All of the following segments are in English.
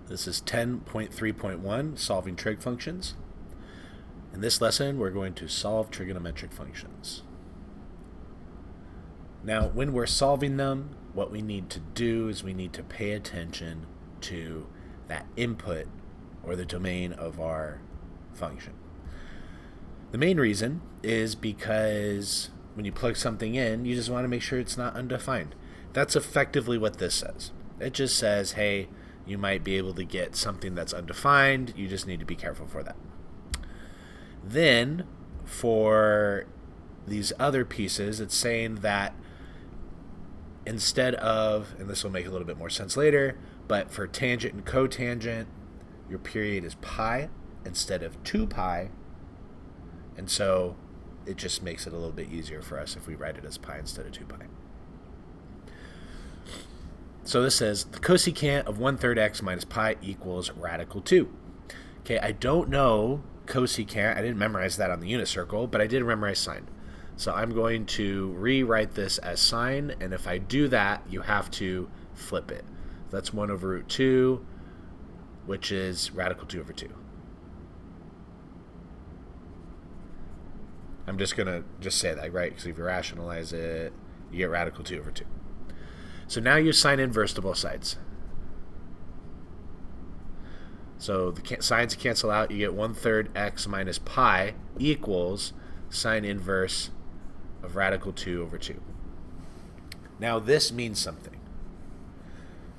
This is 10.3.1, solving trig functions. In this lesson, we're going to solve trigonometric functions. Now, when we're solving them, what we need to do is we need to pay attention to that input or the domain of our function. The main reason is because when you plug something in, you just want to make sure it's not undefined. That's effectively what this says. It just says, hey, you might be able to get something that's undefined. You just need to be careful for that. Then, for these other pieces, it's saying that instead of, and this will make a little bit more sense later, but for tangent and cotangent, your period is pi instead of 2 pi. And so it just makes it a little bit easier for us if we write it as pi instead of 2 pi. So this says the cosecant of 1/3 x minus pi equals radical 2. Okay, I don't know cosecant. I didn't memorize that on the unit circle, but I did memorize sine. So I'm going to rewrite this as sine, and if I do that, you have to flip it. That's 1 over root 2, which is radical 2 over 2. I'm just going to just say that, right? Because if you rationalize it, you get radical 2 over 2. So now you sine inverse to both sides. So the sines cancel out. You get 1/3 x minus pi equals sine inverse of radical 2 over 2. Now this means something,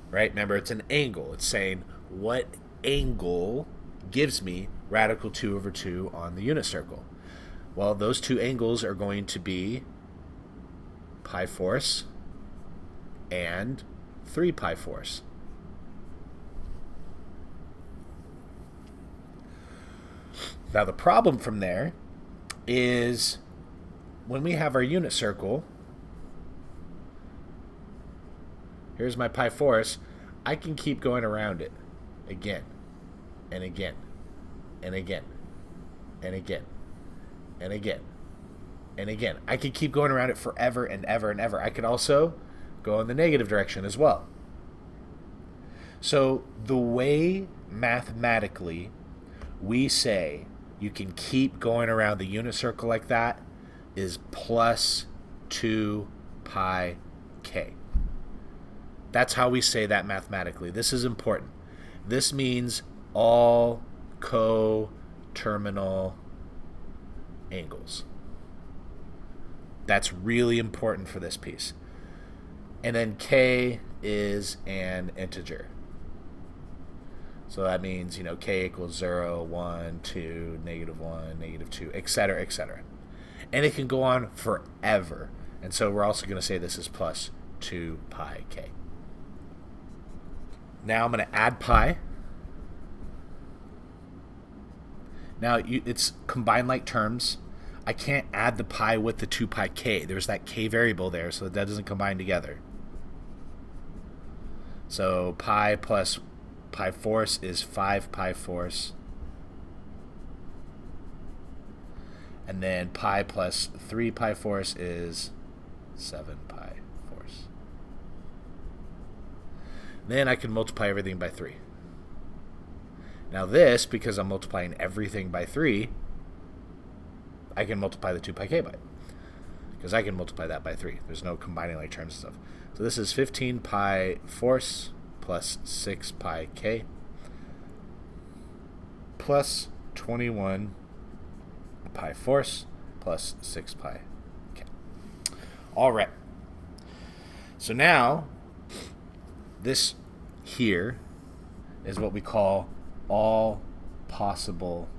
right? Remember, it's an angle. It's saying what angle gives me radical 2 over 2 on the unit circle. Well, those two angles are going to be pi force and 3 pi force. Now the problem from there is when we have our unit circle, here's my pi force, I can keep going around it again and again and again and again and again and again. I could keep going around it forever and ever and ever. I could also go in the negative direction as well. So the way mathematically we say you can keep going around the unit circle like that is plus 2 pi k. That's how we say that mathematically. This is important. This means all coterminal angles. That's really important for this piece. And then k is an integer. So that means, k equals 0, 1, 2, -1, -2, etc., etc. And it can go on forever. And so we're also going to say this is plus 2 pi k. Now I'm going to add pi. Now it's combined like terms. I can't add the pi with the 2 pi k. There's that k variable there, so that doesn't combine together. So pi plus pi force is 5 pi force. And then pi plus 3 pi force is 7 pi force. Then I can multiply everything by 3. Now this, because I'm multiplying everything by 3, I can multiply the 2 pi k by it. Because I can multiply that by 3. There's no combining like terms and stuff. So this is 15 pi force plus 6 pi k plus 21 pi force plus 6 pi k. All right. So now this here is what we call all possible.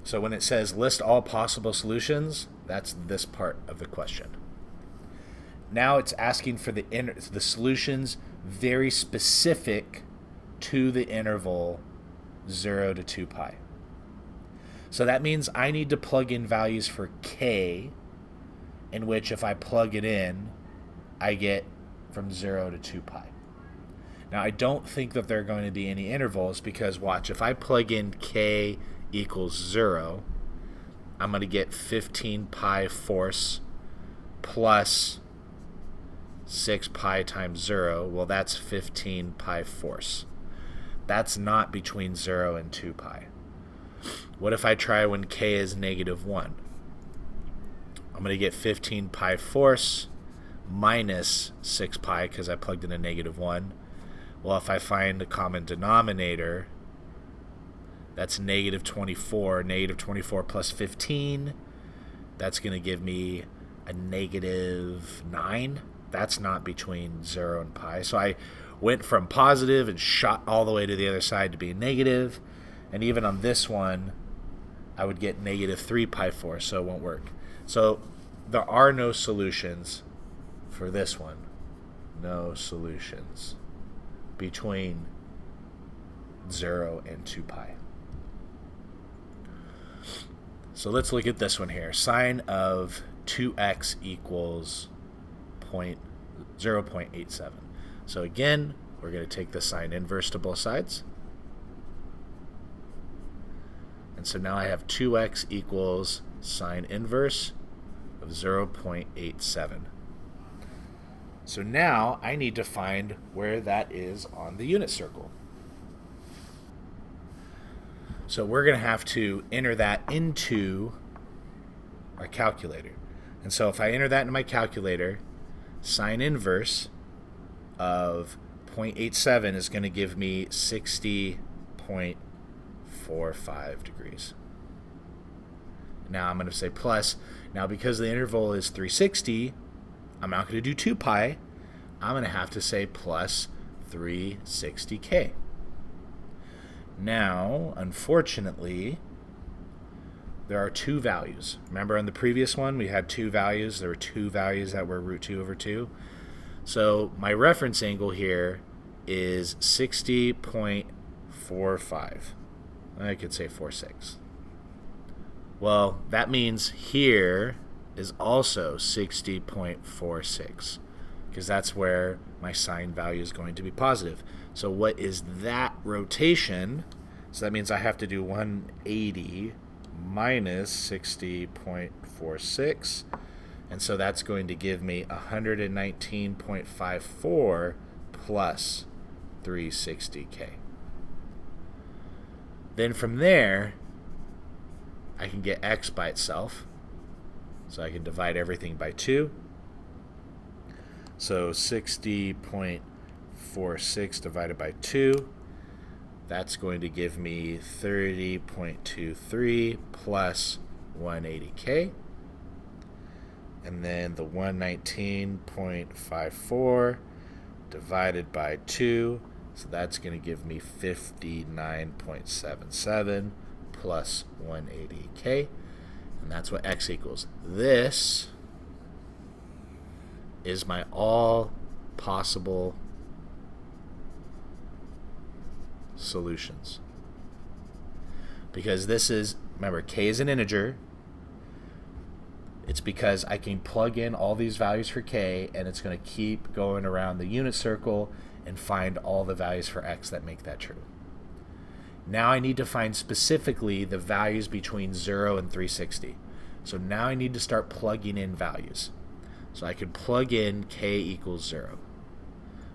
So when it says list all possible solutions, that's this part of the question. Now it's asking for the solutions very specific to the interval 0 to 2 pi. So that means I need to plug in values for k, in which if I plug it in, I get from 0 to 2 pi. Now I don't think that there are going to be any intervals because watch, if I plug in k equals 0, I'm going to get 15 pi force plus 6 pi times 0, well, that's 15 pi fourths. That's not between 0 and 2 pi. What if I try when k is negative 1? I'm going to get 15 pi fourths minus 6 pi because I plugged in a negative 1. Well, if I find a common denominator, that's negative 24. Negative 24 plus 15, that's going to give me a negative 9. That's not between 0 and pi. So I went from positive and shot all the way to the other side to be negative. And even on this one, I would get negative 3 pi fourths, so it won't work. So there are no solutions for this one. No solutions between 0 and 2 pi. So let's look at this one here. Sine of 2x equals 0.87. So again, we're going to take the sine inverse to both sides. And so now I have 2x equals sine inverse of 0.87. So now I need to find where that is on the unit circle. So we're going to have to enter that into our calculator. And so if I enter that into my calculator, sine inverse of 0.87 is going to give me 60.45 degrees. Now I'm going to say plus. Now because the interval is 360, I'm not going to do 2 pi. I'm going to have to say plus 360k. Now, unfortunately, there are two values. Remember on the previous one, we had two values. There were two values that were root 2 over 2. So my reference angle here is 60.45. I could say 46. Well, that means here is also 60.46 because that's where my sine value is going to be positive. So what is that rotation? So that means I have to do 180 minus 60.46. And so that's going to give me 119.54 plus 360k. Then from there, I can get x by itself. So I can divide everything by 2. So 60.46 divided by 2, that's going to give me 30.23 plus 180k. And then the 119.54 divided by 2, so that's going to give me 59.77 plus 180k. And that's what x equals. This is my all possible solutions. Because this is, remember, k is an integer. It's because I can plug in all these values for k, and it's going to keep going around the unit circle and find all the values for x that make that true. Now I need to find specifically the values between 0 and 360. So now I need to start plugging in values. So I could plug in k equals 0.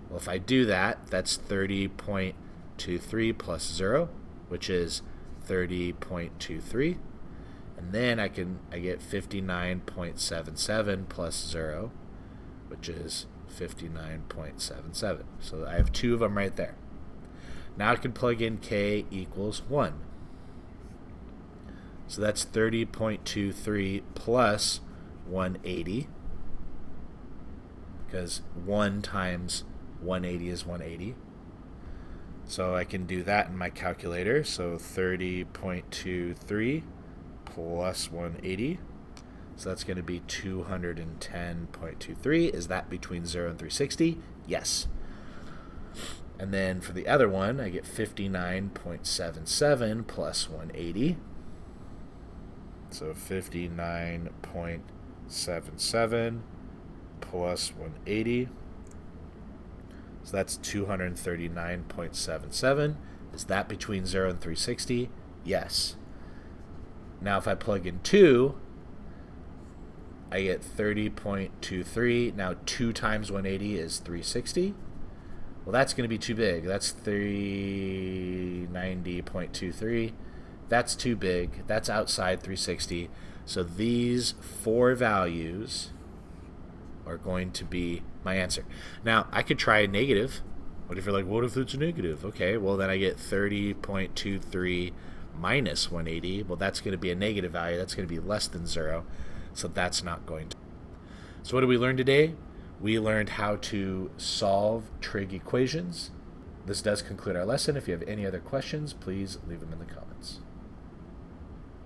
Well, if I do that, that's 30.23 plus 0, which is 30.23. And then I get 59.77 plus 0, which is 59.77. So I have two of them right there. Now I can plug in k equals 1. So that's 30.23 plus 180, because 1 times 180 is 180. So I can do that in my calculator. So 30.23 plus 180. So that's going to be 210.23. Is that between 0 and 360? Yes. And then for the other one, I get 59.77 plus 180. So 59.77 plus 180. So that's 239.77. Is that between 0 and 360? Yes. Now if I plug in 2, I get 30.23. Now 2 times 180 is 360. Well, that's going to be too big. That's 390.23. That's too big. That's outside 360. So these 4 values are going to be my answer. Now, I could try a negative. What if you're like, what if it's a negative? Okay, well, then I get 30.23 minus 180. Well, that's going to be a negative value. That's going to be less than 0. So that's not going to. So what did we learn today? We learned how to solve trig equations. This does conclude our lesson. If you have any other questions, please leave them in the comments.